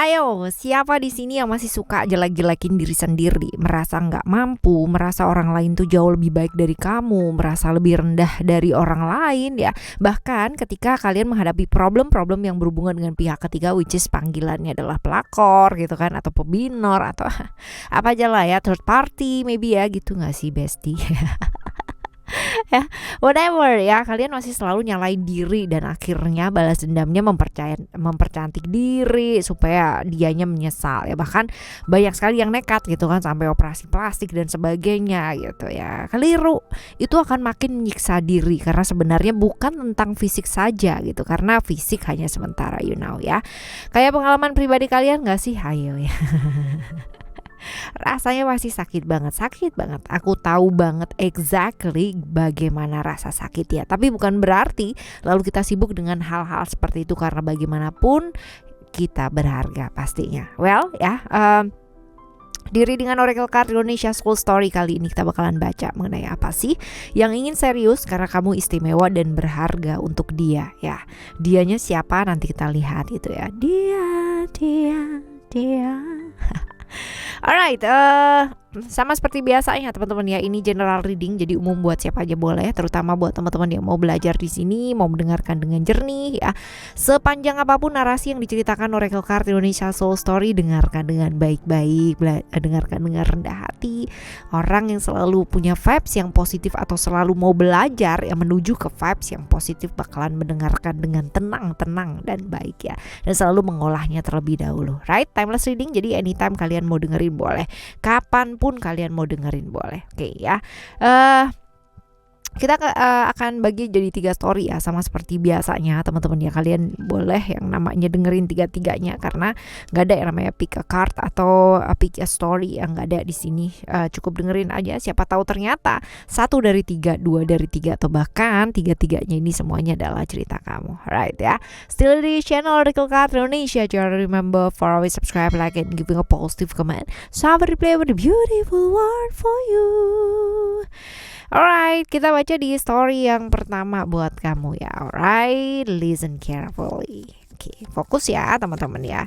Ayo, siapa di sini yang masih suka jelek-jelekin diri sendiri, merasa nggak mampu, merasa orang lain tuh jauh lebih baik dari kamu, merasa lebih rendah dari orang lain ya. Bahkan ketika kalian menghadapi problem-problem yang berhubungan dengan pihak ketiga, which is panggilannya adalah pelakor gitu kan, atau pebinor atau apa aja lah ya, third party maybe ya, gitu nggak sih bestie? Ya, whatever ya, kalian masih selalu nyalain diri dan akhirnya balas dendamnya mempercantik diri supaya dianya menyesal ya. Bahkan banyak sekali yang nekat gitu kan, sampai operasi plastik dan sebagainya gitu ya. Keliru. Itu akan makin menyiksa diri karena sebenarnya bukan tentang fisik saja gitu, karena fisik hanya sementara, you know ya. Kayak pengalaman pribadi kalian gak sih? Ayo ya. Rasanya pasti sakit banget. Aku tahu banget exactly bagaimana rasa sakit ya. Tapi bukan berarti lalu kita sibuk dengan hal-hal seperti itu, karena bagaimanapun kita berharga pastinya. Well ya, Diri dengan Oracle Card Indonesia Soul Story kali ini kita bakalan baca mengenai apa sih yang ingin serius karena kamu istimewa dan berharga untuk dia ya. Dianya siapa nanti kita lihat itu ya. Dia. Alright, sama seperti biasanya teman-teman ya, ini general reading jadi umum buat siapa aja boleh, terutama buat teman-teman yang mau belajar di sini, mau mendengarkan dengan jernih ya. Sepanjang apapun narasi yang diceritakan Oracle Card Indonesia Soul Story, dengarkan dengan baik-baik, dengarkan dengan rendah hati. Orang yang selalu punya vibes yang positif atau selalu mau belajar yang menuju ke vibes yang positif bakalan mendengarkan dengan tenang dan baik ya, dan selalu mengolahnya terlebih dahulu. Right, timeless reading, jadi anytime kalian mau dengerin boleh, kapanpun kalian mau dengerin boleh. Oke ya. Kita akan bagi jadi 3 story ya, sama seperti biasanya teman-teman ya. Kalian boleh yang namanya dengerin 3-3-nya karena nggak ada yang namanya pick a card atau pick a story, yang nggak ada di sini. Cukup dengerin aja, siapa tahu ternyata 1 dari 3, 2 dari 3, atau bahkan 3-3-nya ini semuanya adalah cerita kamu. Right ya. Still di channel Oracle Card Indonesia. Jangan remember for always subscribe, like, and giving a positive comment. Sabar replay with a beautiful word for you. Alright, kita baca di story yang pertama buat kamu ya. Alright, listen carefully. Oke, fokus ya teman-teman ya.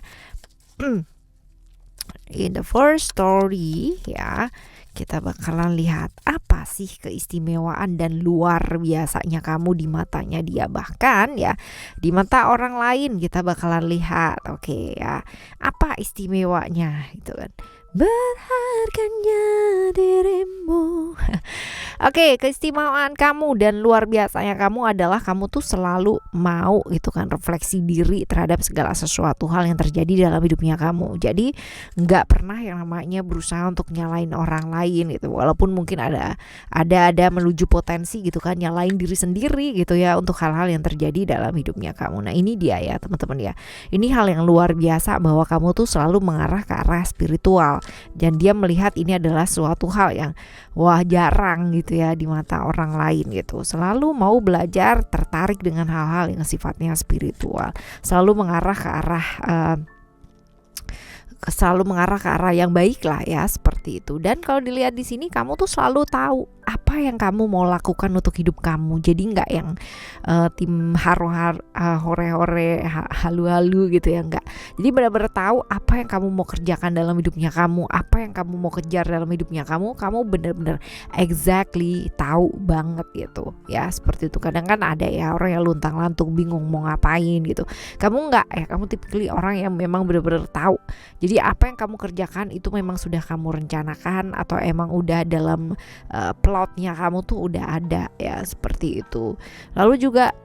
In the first story ya, kita bakalan lihat apa sih keistimewaan dan luar biasanya kamu di matanya dia, bahkan ya di mata orang lain kita bakalan lihat. Oke ya, apa istimewanya gitu kan. Berharganya dirimu. Oke, keistimewaan kamu dan luar biasanya kamu adalah kamu tuh selalu mau gitu kan refleksi diri terhadap segala sesuatu hal yang terjadi dalam hidupnya kamu. Jadi nggak pernah yang namanya berusaha untuk nyalain orang lain gitu, walaupun mungkin ada menuju potensi gitu kan nyalain diri sendiri gitu ya untuk hal-hal yang terjadi dalam hidupnya kamu. Nah ini dia ya teman-teman ya, ini hal yang luar biasa bahwa kamu tuh selalu mengarah ke arah spiritual, dan dia melihat ini adalah suatu hal yang wah jarang gitu ya di mata orang lain gitu. Selalu mau belajar, tertarik dengan hal-hal yang sifatnya spiritual, selalu mengarah ke arah yang baik lah ya, seperti itu. Dan kalau dilihat di sini kamu tuh selalu tahu apa yang kamu mau lakukan untuk hidup kamu. Jadi nggak yang tim hore-hore halu-halu gitu ya, nggak. Jadi benar-benar tahu apa yang kamu mau kerjakan dalam hidupnya kamu, apa yang kamu mau kejar dalam hidupnya kamu. Kamu benar-benar exactly tahu banget gitu ya, seperti itu. Kadang kan ada ya orang yang luntang-lantung bingung mau ngapain gitu. Kamu nggak ya, kamu tipikal orang yang memang benar-benar tahu. Jadi apa yang kamu kerjakan itu memang sudah kamu rencanakan atau emang udah dalam plotnya kamu tuh udah ada ya, seperti itu. Lalu juga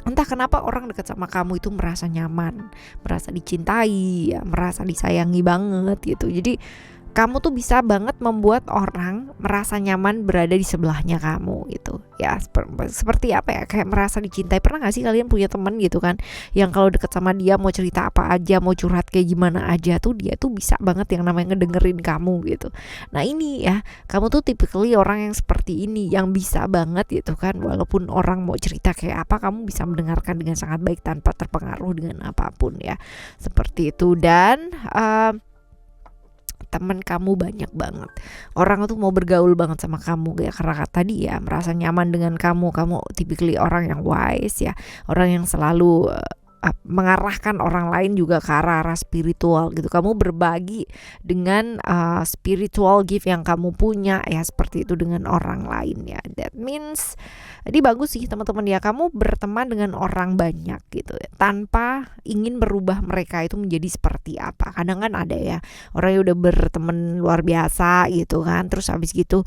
entah kenapa orang dekat sama kamu itu merasa nyaman, merasa dicintai ya, merasa disayangi banget gitu. Jadi kamu tuh bisa banget membuat orang merasa nyaman berada di sebelahnya kamu gitu ya. Seperti apa ya, kayak merasa dicintai. Pernah gak sih kalian punya temen gitu kan yang kalau deket sama dia mau cerita apa aja, mau curhat kayak gimana aja tuh dia tuh bisa banget yang namanya ngedengerin kamu gitu. Nah ini ya, kamu tuh typically orang yang seperti ini, yang bisa banget gitu kan, walaupun orang mau cerita kayak apa kamu bisa mendengarkan dengan sangat baik tanpa terpengaruh dengan apapun ya, seperti itu. Dan teman kamu banyak banget, orang tuh mau bergaul banget sama kamu ya, karena tadi ya merasa nyaman dengan kamu. Kamu typically orang yang wise ya, orang yang selalu mengarahkan orang lain juga ke arah spiritual gitu. Kamu berbagi dengan spiritual gift yang kamu punya ya, seperti itu dengan orang lain ya. That means jadi bagus sih teman-teman ya, kamu berteman dengan orang banyak gitu ya, tanpa ingin merubah mereka itu menjadi seperti apa. Kadang kan ada ya orang yang udah berteman luar biasa gitu kan, terus habis gitu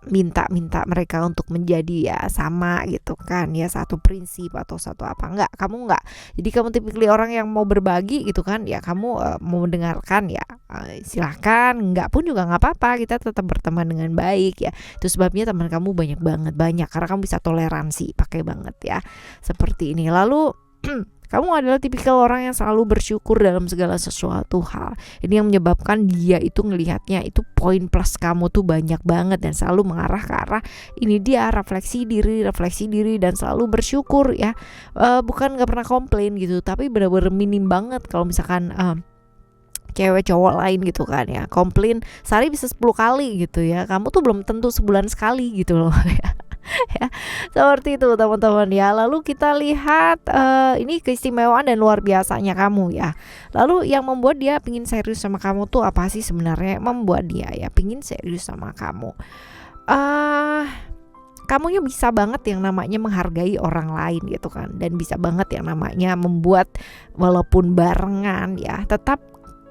minta mereka untuk menjadi ya sama gitu kan ya, satu prinsip atau satu apa. Kamu enggak. Jadi kamu tipikal orang yang mau berbagi gitu kan ya, kamu mau mendengarkan ya silahkan, enggak pun juga nggak apa-apa, kita tetap berteman dengan baik ya. Itu sebabnya teman kamu banyak karena kamu bisa toleransi, pakai banget ya seperti ini. Lalu kamu adalah tipikal orang yang selalu bersyukur dalam segala sesuatu hal. Ini yang menyebabkan dia itu ngelihatnya itu poin plus kamu tuh banyak banget, dan selalu mengarah ke arah ini dia refleksi diri dan selalu bersyukur ya. Bukan gak pernah komplain gitu, tapi benar-benar minim banget kalau misalkan cewek cowok lain gitu kan ya, komplain sehari bisa 10 kali gitu ya, kamu tuh belum tentu sebulan sekali gitu loh ya. Ya, seperti itu teman-teman ya. Lalu kita lihat ini keistimewaan dan luar biasanya kamu ya. Lalu yang membuat dia pingin serius sama kamu tuh apa sih sebenarnya membuat dia ya pingin serius sama kamu? Kamunya bisa banget yang namanya menghargai orang lain gitu kan, dan bisa banget yang namanya membuat walaupun barengan ya tetap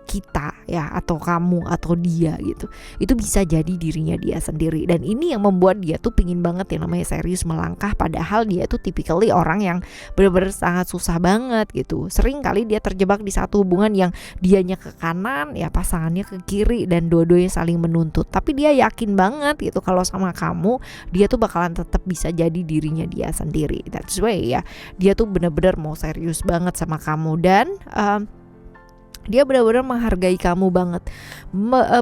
kita ya, atau kamu atau dia gitu, itu bisa jadi dirinya dia sendiri. Dan ini yang membuat dia tuh pingin banget yang namanya serius melangkah, padahal dia tuh typically orang yang benar-benar sangat susah banget gitu. Sering kali dia terjebak di satu hubungan yang dianya ke kanan ya, pasangannya ke kiri, dan dua-duanya saling menuntut. Tapi dia yakin banget gitu kalau sama kamu dia tuh bakalan tetap bisa jadi dirinya dia sendiri. That's why ya dia tuh benar-benar mau serius banget sama kamu, dan dia benar-benar menghargai kamu banget,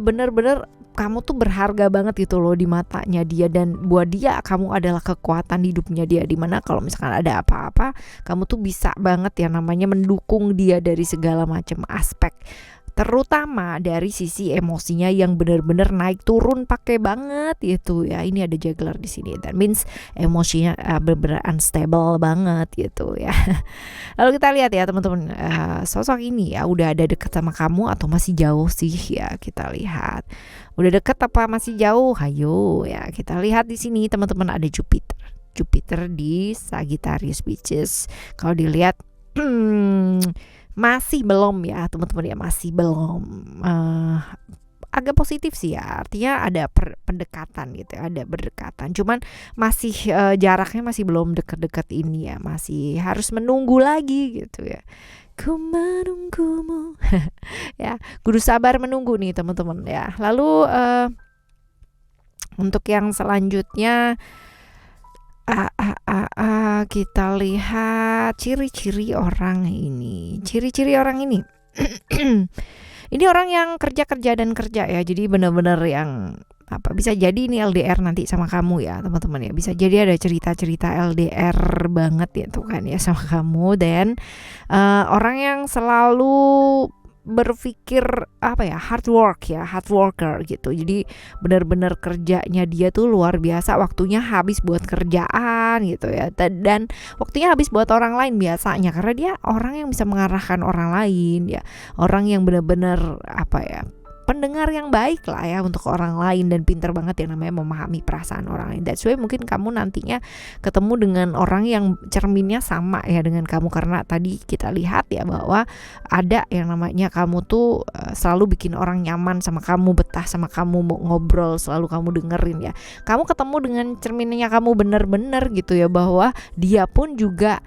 benar-benar kamu tuh berharga banget gitu loh di matanya dia, dan buat dia kamu adalah kekuatan hidupnya dia, dimana kalau misalkan ada apa-apa kamu tuh bisa banget ya namanya mendukung dia dari segala macam aspek, terutama dari sisi emosinya yang benar-benar naik turun pakai banget gitu ya. Ini ada juggler di sini, that means emosinya benar-benar unstable banget gitu ya. Lalu kita lihat ya teman-teman, sosok ini ya udah ada dekat sama kamu atau masih jauh sih ya. Kita lihat udah dekat apa masih jauh. Hayo ya kita lihat di sini teman-teman, ada Jupiter di Sagittarius Pisces. Kalau dilihat masih belum ya teman-teman ya, masih belum agak positif sih ya, artinya ada pendekatan gitu ya, ada berdekatan, cuman masih jaraknya masih belum deket-deket ini ya, masih harus menunggu lagi gitu ya. Ku menunggumu ya, kudu sabar menunggu nih teman-teman ya. Lalu untuk yang selanjutnya kita lihat ciri-ciri orang ini. Ini orang yang kerja ya, jadi benar-benar yang bisa jadi ini LDR nanti sama kamu ya teman-teman ya, bisa jadi ada cerita-cerita LDR banget ya tuh kan ya sama kamu, dan orang yang selalu berpikir hard worker gitu. Jadi benar-benar kerjanya dia tuh luar biasa, waktunya habis buat kerjaan gitu ya, dan waktunya habis buat orang lain biasanya, karena dia orang yang bisa mengarahkan orang lain ya, orang yang benar-benar pendengar yang baik lah ya untuk orang lain, dan pintar banget yang namanya memahami perasaan orang lain. That's why mungkin kamu nantinya ketemu dengan orang yang cerminnya sama ya dengan kamu, karena tadi kita lihat ya bahwa ada yang namanya kamu tuh selalu bikin orang nyaman sama kamu, betah sama kamu, mau ngobrol selalu kamu dengerin ya. Kamu ketemu dengan cerminnya kamu bener-bener gitu ya, bahwa dia pun juga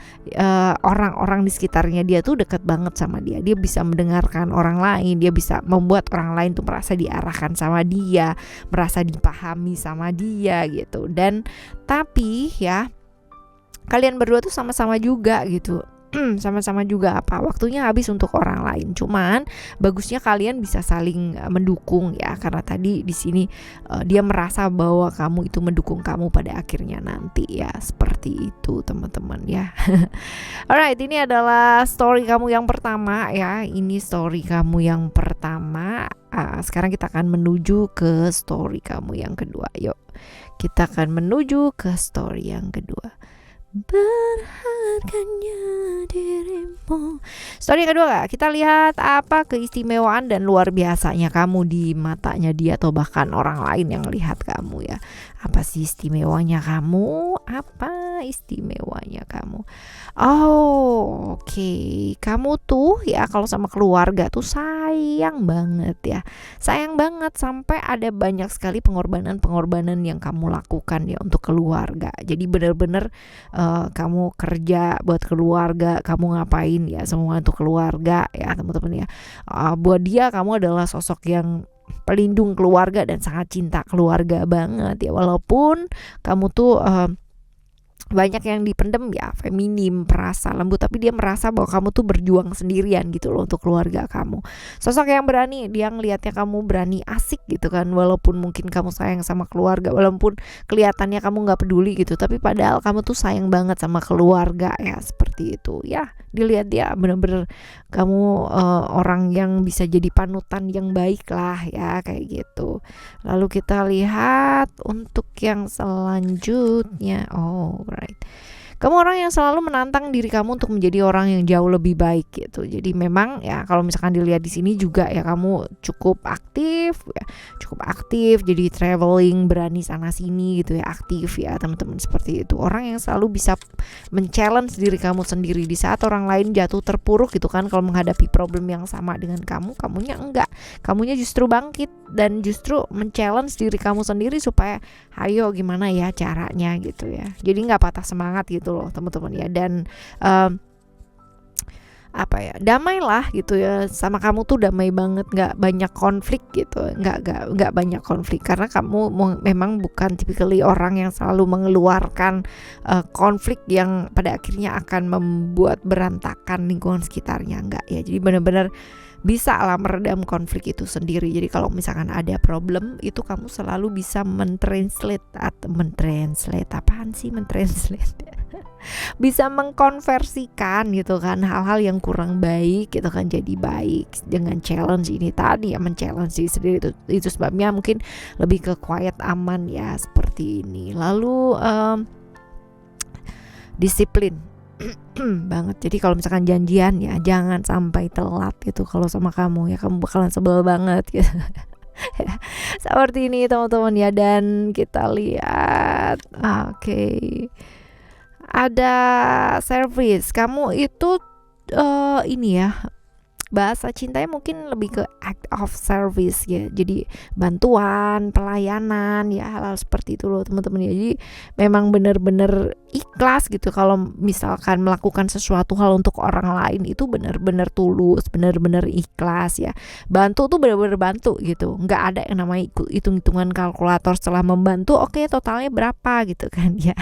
orang-orang di sekitarnya dia tuh dekat banget sama dia. Dia bisa mendengarkan orang lain, dia bisa membuat orang lain tuh merasa diarahkan sama dia, merasa dipahami sama dia gitu. Dan tapi ya kalian berdua tuh sama-sama juga gitu, sama-sama juga waktunya habis untuk orang lain. Cuman bagusnya kalian bisa saling mendukung ya, karena tadi di sini dia merasa bahwa kamu itu mendukung kamu pada akhirnya nanti ya, seperti itu teman-teman ya. Alright, ini adalah story kamu yang pertama ya, ini story kamu yang pertama. Sekarang kita akan menuju ke story kamu yang kedua. Yuk kita akan menuju ke story yang kedua. berharganya dirimu. Story yang kedua Kak, kita lihat apa keistimewaan dan luar biasanya kamu di matanya dia atau bahkan orang lain yang lihat kamu ya. Apa sih istimewanya kamu? Apa istimewanya kamu? Oh, oke. Kamu tuh ya kalau sama keluarga tuh sayang banget ya. Sayang banget sampai ada banyak sekali pengorbanan-pengorbanan yang kamu lakukan ya untuk keluarga. Jadi benar-benar kamu kerja buat keluarga, kamu ngapain ya semua untuk keluarga ya teman-teman ya. Buat dia kamu adalah sosok yang pelindung keluarga dan sangat cinta keluarga banget ya, walaupun kamu tuh banyak yang dipendem ya, feminim, perasa, lembut, tapi dia merasa bahwa kamu tuh berjuang sendirian gitu loh untuk keluarga kamu. Sosok yang berani, dia ngelihatnya kamu berani, asik gitu kan, walaupun mungkin kamu sayang sama keluarga, walaupun kelihatannya kamu nggak peduli gitu, tapi padahal kamu tuh sayang banget sama keluarga ya, seperti itu ya. Dilihat dia bener-bener kamu orang yang bisa jadi panutan yang baik lah ya, kayak gitu. Lalu kita lihat untuk yang selanjutnya. Oh, right. Kamu orang yang selalu menantang diri kamu untuk menjadi orang yang jauh lebih baik gitu. Jadi memang ya kalau misalkan dilihat di sini juga ya kamu cukup aktif ya, jadi traveling, berani sana sini gitu ya, aktif ya teman-teman, seperti itu. Orang yang selalu bisa men-challenge diri kamu sendiri di saat orang lain jatuh terpuruk gitu kan, kalau menghadapi problem yang sama dengan kamu, kamunya enggak. Kamunya justru bangkit dan justru men-challenge diri kamu sendiri supaya ayo gimana ya caranya gitu ya. Jadi nggak patah semangat gitu loh teman-teman ya. Dan apa ya, damailah gitu ya sama kamu tuh, damai banget, nggak banyak konflik gitu, nggak banyak konflik karena kamu memang bukan typically orang yang selalu mengeluarkan konflik yang pada akhirnya akan membuat berantakan lingkungan sekitarnya, enggak ya. Jadi benar-benar bisa lah meredam konflik itu sendiri. Jadi kalau misalkan ada problem itu kamu selalu bisa mentranslate apaan sih mentranslate bisa mengkonversikan gitu kan hal-hal yang kurang baik gitu kan jadi baik dengan challenge ini tadi ya, men-challenge diri sendiri. Itu sebabnya mungkin lebih ke quiet, aman ya, seperti ini. Lalu disiplin banget. Jadi kalau misalkan janjian ya jangan sampai telat gitu. Kalau sama kamu ya kamu bakalan sebel banget gitu. Seperti ini teman-teman ya. Dan kita lihat oke. Ada service. Kamu itu ini ya, bahasa cintanya mungkin lebih ke act of service ya. Jadi bantuan, pelayanan ya, hal-hal seperti itu loh teman-teman ya. Jadi memang benar-benar ikhlas gitu kalau misalkan melakukan sesuatu hal untuk orang lain, itu benar-benar tulus, benar-benar ikhlas ya. Bantu tuh benar-benar bantu gitu. Nggak ada yang namanya hitung-hitungan kalkulator setelah membantu, oke, totalnya berapa gitu kan ya.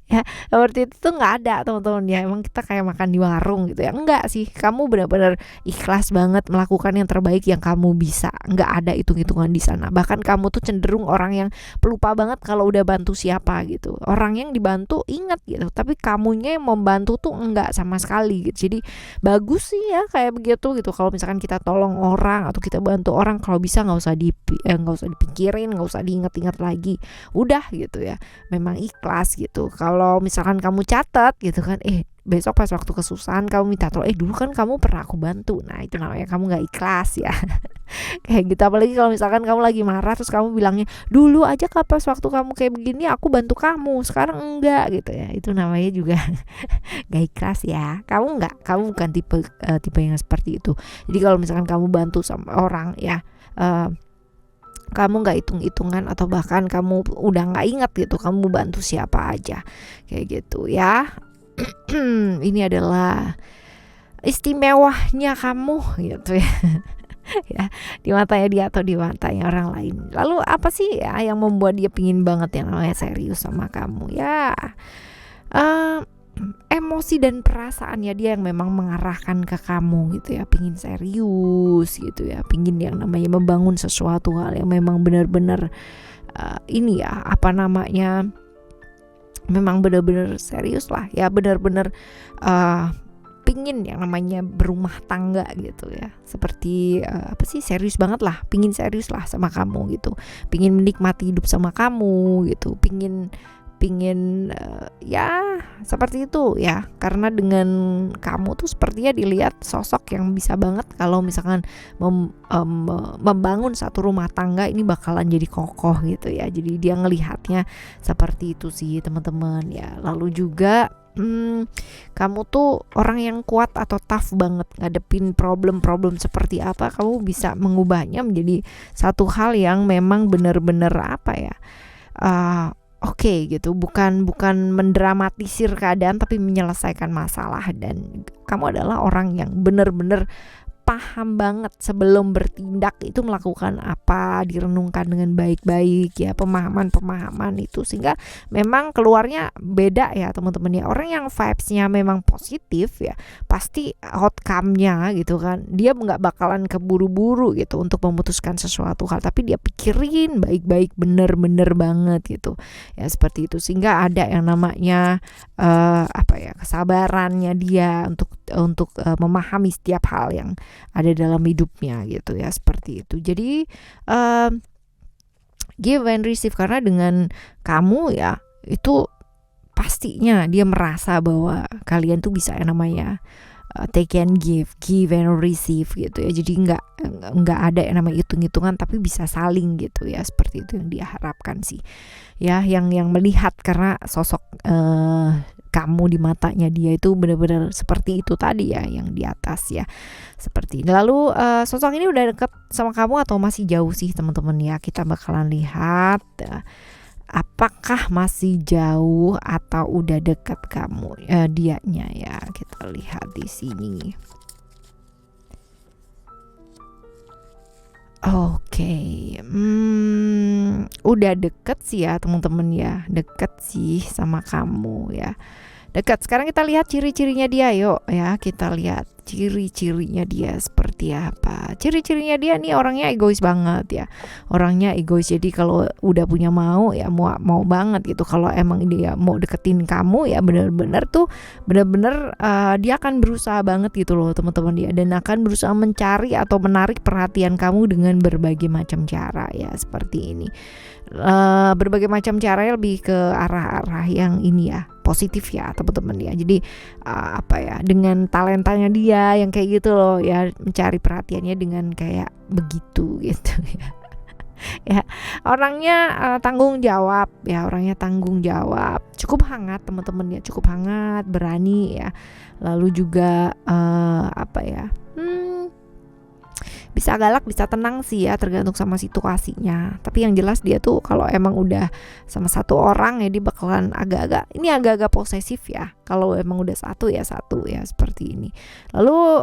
Ya seperti itu tuh nggak ada teman-teman ya. Emang kita kayak makan di warung gitu ya, enggak sih. Kamu benar-benar ikhlas banget melakukan yang terbaik yang kamu bisa, nggak ada hitung-hitungan di sana. Bahkan kamu tuh cenderung orang yang pelupa banget kalau udah bantu siapa gitu. Orang yang dibantu ingat gitu, tapi kamunya yang membantu tuh enggak sama sekali gitu. Jadi bagus sih ya kayak begitu gitu. Kalau misalkan kita tolong orang atau kita bantu orang, kalau bisa nggak usah dipikirin, nggak usah diingat-ingat lagi, udah gitu ya. Memang ikhlas gitu. Kalau misalkan kamu catat gitu kan, besok pas waktu kesusahan kamu minta tolong, dulu kan kamu pernah aku bantu. Nah itu namanya kamu gak ikhlas ya. Kayak gitu. Apalagi kalau misalkan kamu lagi marah terus kamu bilangnya, dulu aja pas waktu kamu kayak begini aku bantu kamu, sekarang enggak gitu ya. Itu namanya juga gak ikhlas ya. Kamu bukan tipe yang seperti itu. Jadi kalau misalkan kamu bantu sama orang ya, kamu gak hitung-hitungan atau bahkan kamu udah gak ingat gitu kamu bantu siapa aja, kayak gitu ya. Ini adalah istimewanya kamu gitu ya. Ya, di matanya dia atau di matanya orang lain. Lalu apa sih ya yang membuat dia pingin banget yang namanya serius sama kamu ya? Emosi dan perasaannya dia yang memang mengarahkan ke kamu gitu ya, pingin serius gitu ya, pingin yang namanya membangun sesuatu hal yang memang benar-benar ini ya, apa namanya, memang benar-benar serius lah ya, benar-benar pingin yang namanya berumah tangga gitu ya, seperti apa sih, serius banget lah, pingin serius lah sama kamu gitu, pingin menikmati hidup sama kamu gitu, pingin pingin ya seperti itu ya, karena dengan kamu tuh sepertinya dilihat sosok yang bisa banget kalau misalkan membangun satu rumah tangga ini bakalan jadi kokoh gitu ya. Jadi dia ngelihatnya seperti itu sih teman-teman ya. Lalu juga kamu tuh orang yang kuat atau tough banget ngadepin problem-problem seperti apa, kamu bisa mengubahnya menjadi satu hal yang memang benar-benar apa ya, oke gitu, bukan mendramatisir keadaan tapi menyelesaikan masalah. Dan kamu adalah orang yang benar-benar paham banget sebelum bertindak itu melakukan apa, direnungkan dengan baik-baik ya, pemahaman itu, sehingga memang keluarnya beda ya teman-teman ya. Orang yang vibes-nya memang positif ya, pasti outcome-nya gitu kan, dia nggak bakalan keburu-buru gitu untuk memutuskan sesuatu hal, tapi dia pikirin baik-baik, bener-bener banget gitu ya, seperti itu. Sehingga ada yang namanya kesabarannya dia untuk memahami setiap hal yang ada dalam hidupnya gitu ya, seperti itu. Jadi give and receive, karena dengan kamu ya itu pastinya dia merasa bahwa kalian tuh bisa yang namanya take and give and receive gitu ya. Jadi nggak ada yang namanya hitung-hitungan, tapi bisa saling gitu ya, seperti itu yang dia harapkan sih ya, yang melihat, karena sosok kamu di matanya dia itu benar-benar seperti itu tadi ya, yang di atas ya, seperti ini. Lalu sosok ini udah deket sama kamu atau masih jauh sih teman-teman ya, kita bakalan lihat apakah masih jauh atau udah dekat kamu dianya ya, kita lihat di sini. Oke, udah deket sih ya teman-teman ya, deket sih sama kamu ya, dekat. Sekarang kita lihat ciri-cirinya dia, yuk ya, kita lihat ciri-cirinya dia seperti apa. Ciri-cirinya dia nih orangnya egois banget ya, orangnya egois. Jadi kalau udah punya mau ya mau banget gitu. Kalau emang dia mau deketin kamu ya bener-bener dia akan berusaha banget gitu loh teman-teman dia, dan akan berusaha mencari atau menarik perhatian kamu dengan berbagai macam cara ya, seperti ini. Berbagai macam caranya lebih ke arah-arah yang ini ya, positif ya teman-teman ya. Jadi dengan talentanya dia yang kayak gitu loh ya, mencari perhatiannya dengan kayak begitu gitu ya. Ya, orangnya tanggung jawab ya, cukup hangat teman-teman ya, cukup hangat, berani ya. Lalu juga bisa galak, bisa tenang sih ya, tergantung sama situasinya. Tapi yang jelas dia tuh kalau emang udah sama satu orang ya, dia bakalan agak-agak posesif ya. Kalau emang udah satu ya, seperti ini. Lalu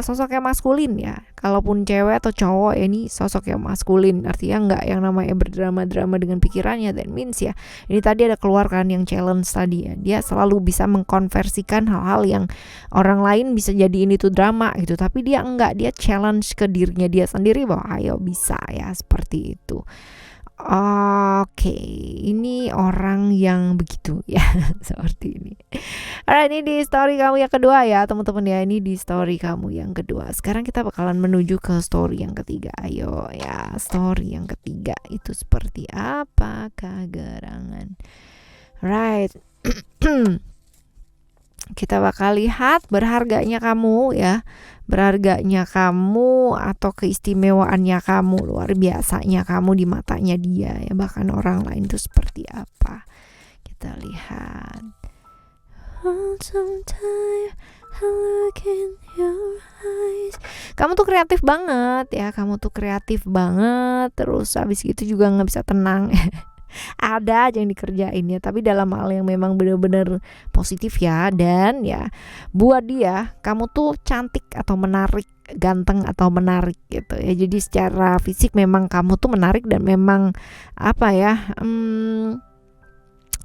sosok yang maskulin ya, kalaupun cewek atau cowok ya, ini sosok yang maskulin, artinya nggak yang namanya berdrama-drama dengan pikirannya. That means ya, ini tadi ada keluarkan yang challenge tadi ya, dia selalu bisa mengkonversikan hal-hal yang orang lain bisa jadi ini tuh drama gitu, tapi dia enggak, dia challenge ke dirinya dia sendiri bahwa ayo bisa ya, seperti itu. Oke, ini orang yang begitu ya, seperti ini. Alright, ini di story kamu yang kedua ya teman-teman ya, ini di story kamu yang kedua. Sekarang kita bakalan menuju ke story yang ketiga. Ayo ya, story yang ketiga itu seperti apakah gerangan? Right. Kita bakal lihat berharganya kamu ya, berharganya kamu atau keistimewaannya kamu, luar biasanya kamu di matanya dia ya, bahkan orang lain itu seperti apa. Kita lihat. Kamu tuh kreatif banget ya, terus habis gitu juga nggak bisa tenang. Ada aja yang dikerjain ya, tapi dalam hal yang memang benar-benar positif ya. Dan ya buat dia kamu tuh cantik atau menarik, ganteng atau menarik gitu ya. Jadi secara fisik memang kamu tuh menarik, dan memang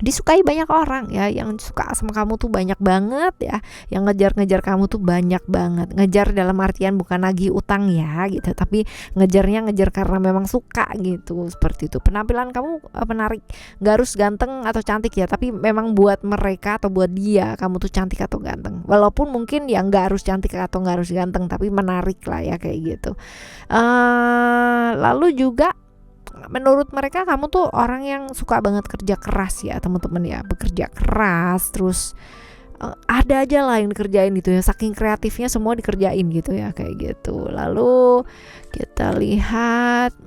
disukai banyak orang ya, yang suka sama kamu tuh banyak banget ya, yang ngejar kamu tuh banyak banget. Ngejar dalam artian bukan nagih utang ya gitu, tapi ngejar karena memang suka gitu, seperti itu. Penampilan kamu menarik, gak harus ganteng atau cantik ya, tapi memang buat mereka atau buat dia kamu tuh cantik atau ganteng, walaupun mungkin ya gak harus cantik atau gak harus ganteng, tapi menarik lah ya, kayak gitu. Lalu juga menurut mereka kamu tuh orang yang suka banget kerja keras ya teman-teman ya, bekerja keras terus ada aja lah yang dikerjain gitu ya, saking kreatifnya semua dikerjain gitu ya, kayak gitu. Lalu kita lihat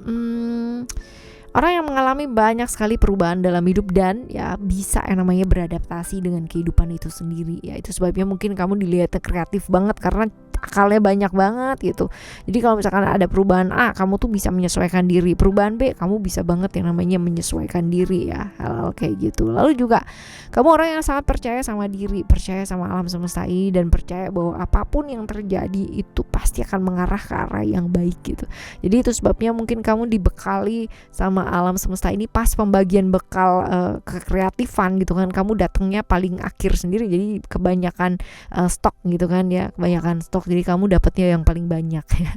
orang yang mengalami banyak sekali perubahan dalam hidup dan ya bisa yang namanya beradaptasi dengan kehidupan itu sendiri ya. Itu sebabnya mungkin kamu dilihatnya kreatif banget karena akalnya banyak banget gitu. Jadi kalau misalkan ada perubahan A, kamu tuh bisa menyesuaikan diri. Perubahan B, kamu bisa banget yang namanya menyesuaikan diri ya, hal-hal kayak gitu. Lalu juga kamu orang yang sangat percaya sama diri, percaya sama alam semesta ini, dan percaya bahwa apapun yang terjadi itu pasti akan mengarah ke arah yang baik gitu. Jadi itu sebabnya mungkin kamu dibekali sama alam semesta ini pas pembagian bekal kekreatifan gitu kan. Kamu datangnya paling akhir sendiri, jadi kebanyakan stok gitu kan ya, kebanyakan stok, jadi kamu dapatnya yang paling banyak ya.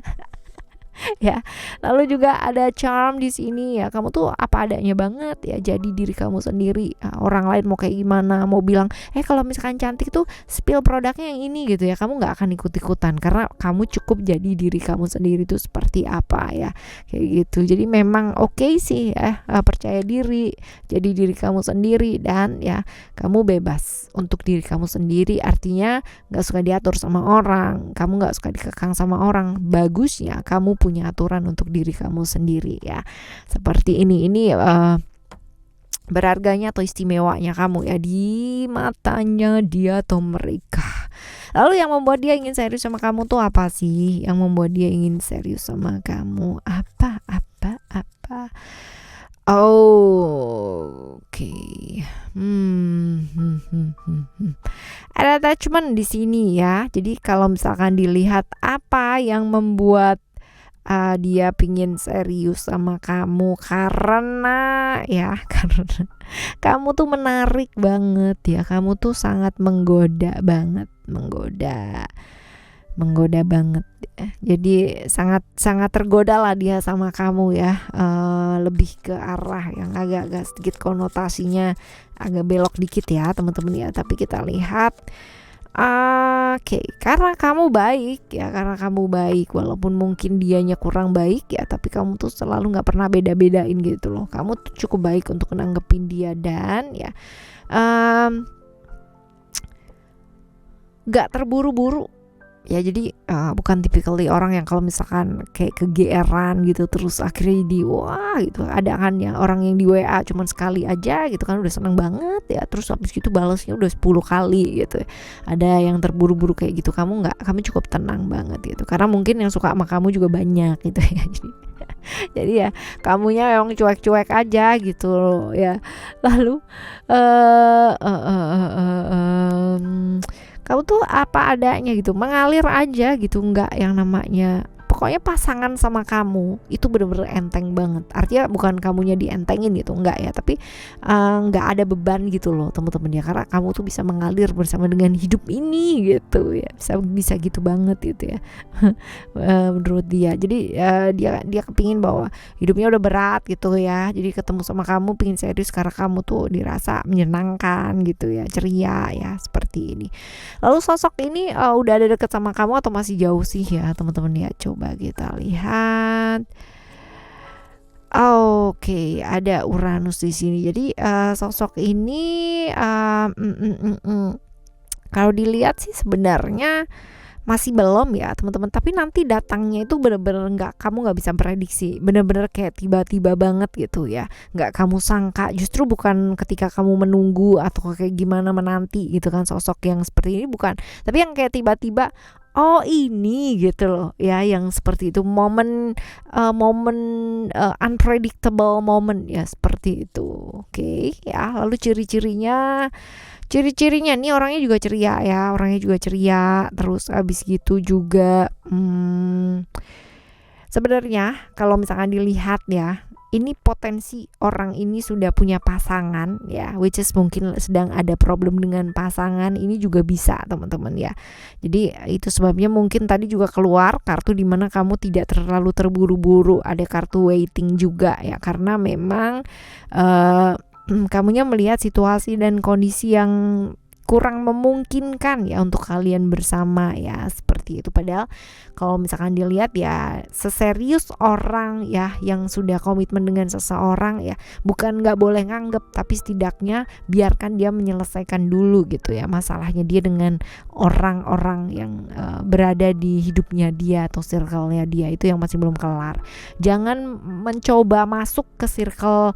Ya, lalu juga ada charm di sini ya, kamu tuh apa adanya banget ya, jadi diri kamu sendiri. Orang lain mau kayak gimana, mau bilang kalau misalkan cantik tuh spill produknya yang ini gitu ya, kamu nggak akan ikut-ikutan karena kamu cukup jadi diri kamu sendiri tuh seperti apa ya, kayak gitu. Jadi memang oke sih ya, percaya diri, jadi diri kamu sendiri, dan ya kamu bebas untuk diri kamu sendiri, artinya nggak suka diatur sama orang, kamu nggak suka dikekang sama orang. Bagusnya kamu punya aturan untuk diri kamu sendiri ya, seperti ini berharganya atau istimewanya kamu ya di matanya dia atau mereka. Lalu yang membuat dia ingin serius sama kamu tuh apa sih? Yang membuat dia ingin serius sama kamu apa? Oke. Ada attachment di sini ya. Jadi kalau misalkan dilihat apa yang membuat dia pingin serius sama kamu, karena kamu tuh menarik banget ya, kamu tuh sangat menggoda banget ya. Jadi sangat tergoda lah dia sama kamu ya, lebih ke arah yang agak sedikit konotasinya agak belok dikit ya teman-teman ya, tapi kita lihat karena kamu baik ya, walaupun mungkin dianya kurang baik ya, tapi kamu tuh selalu nggak pernah beda-bedain gitu loh. Kamu tuh cukup baik untuk nanggepin dia, dan ya nggak terburu-buru ya. Jadi bukan typically orang yang kalau misalkan kayak kegeeran gitu terus akhirnya jadi wah gitu. Ada kan ya orang yang di WA cuman sekali aja gitu kan udah seneng banget ya, terus habis gitu balasnya udah 10 kali gitu. Ada yang terburu-buru kayak gitu. Kamu cukup tenang banget gitu, karena mungkin yang suka sama kamu juga banyak gitu ya. Jadi ya kamunya yang cuek-cuek aja gitu loh ya. Lalu kamu tuh apa adanya gitu, mengalir aja gitu, nggak yang namanya pokoknya pasangan sama kamu itu bener-bener enteng banget. Artinya bukan kamunya dientengin gitu, enggak ya, tapi nggak ada beban gitu loh teman-teman ya, karena kamu tuh bisa mengalir bersama dengan hidup ini gitu ya, bisa gitu banget gitu ya. Menurut dia. Jadi dia kepingin bahwa hidupnya udah berat gitu ya, jadi ketemu sama kamu pingin serius karena kamu tuh dirasa menyenangkan gitu ya, ceria ya, seperti ini. Lalu sosok ini udah ada deket sama kamu atau masih jauh sih ya teman-teman ya, coba kita lihat. Oke, ada Uranus di sini. Jadi sosok ini kalau dilihat sih sebenarnya masih belum ya teman-teman, tapi nanti datangnya itu bener-bener kamu nggak bisa prediksi, bener-bener kayak tiba-tiba banget gitu ya, nggak kamu sangka. Justru bukan ketika kamu menunggu atau kayak gimana menanti gitu kan sosok yang seperti ini, bukan, tapi yang kayak tiba-tiba ini gitu loh ya, yang seperti itu, momen unpredictable moment ya, seperti itu. Oke ya. Lalu ciri-cirinya nih orangnya juga ceria, terus abis gitu juga sebenarnya kalau misalkan dilihat ya, ini potensi orang ini sudah punya pasangan ya, which is mungkin sedang ada problem dengan pasangan ini juga bisa teman-teman ya. Jadi itu sebabnya mungkin tadi juga keluar kartu dimana kamu tidak terlalu terburu-buru, ada kartu waiting juga ya, karena memang kamunya melihat situasi dan kondisi yang kurang memungkinkan ya untuk kalian bersama ya, seperti itu. Padahal kalau misalkan dilihat ya, seserius orang ya yang sudah komitmen dengan seseorang ya, bukan nggak boleh nganggep, tapi setidaknya biarkan dia menyelesaikan dulu gitu ya masalahnya dia dengan orang-orang yang berada di hidupnya dia atau circle-nya dia, itu yang masih belum kelar. Jangan mencoba masuk ke circle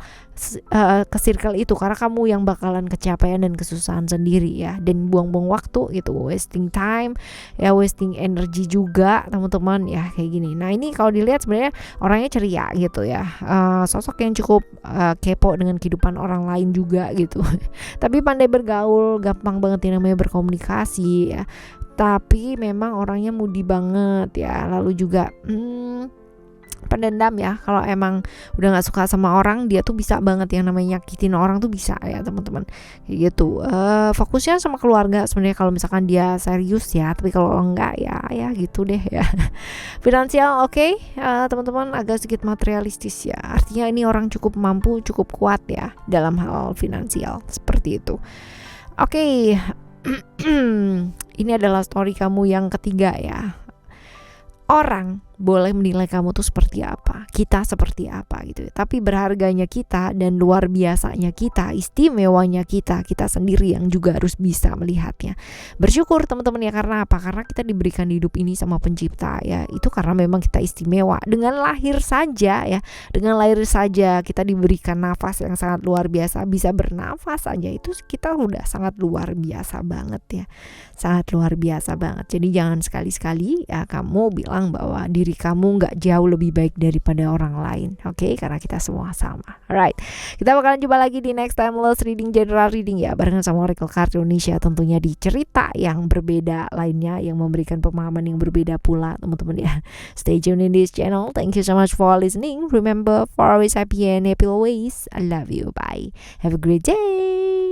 itu, karena kamu yang bakalan kecapean dan kesusahan sendiri ya, dan buang-buang waktu gitu, wasting time ya, wasting energy juga teman-teman ya, kayak gini. Nah ini kalau dilihat sebenarnya orangnya ceria gitu ya, sosok yang cukup kepo dengan kehidupan orang lain juga gitu tapi pandai bergaul, gampang banget yang namanya berkomunikasi ya, tapi memang orangnya moody banget ya. Lalu juga pendendam ya, kalau emang udah nggak suka sama orang, dia tuh bisa banget yang namanya nyakitin orang tuh bisa ya teman-teman, kayak gitu. Fokusnya sama keluarga sebenarnya kalau misalkan dia serius ya, tapi kalau enggak ya gitu deh ya. Finansial oke, teman-teman, agak sedikit materialistis ya, artinya ini orang cukup mampu, cukup kuat ya dalam hal finansial, seperti itu. Oke. Ini adalah story kamu yang ketiga ya. Orang boleh menilai kamu tuh seperti apa, kita seperti apa gitu, tapi berharganya kita dan luar biasanya kita, istimewanya kita sendiri yang juga harus bisa melihatnya. Bersyukur teman-teman ya, karena apa? Karena kita diberikan hidup ini sama pencipta ya, itu karena memang kita istimewa. Dengan lahir saja ya, dengan lahir saja kita diberikan nafas yang sangat luar biasa, bisa bernafas aja itu kita udah sangat luar biasa banget ya, sangat luar biasa banget. Jadi jangan sekali-sekali ya kamu bilang bahwa diri kamu nggak jauh lebih baik daripada orang lain, oke? Karena kita semua sama. Alright, kita bakalan jumpa lagi di next timeless reading, general reading ya, barengan sama Oracle Card Indonesia, tentunya di cerita yang berbeda lainnya yang memberikan pemahaman yang berbeda pula teman-teman ya. Stay tuned in this channel. Thank you so much for listening. Remember, for always happy and happy always. I love you. Bye. Have a great day.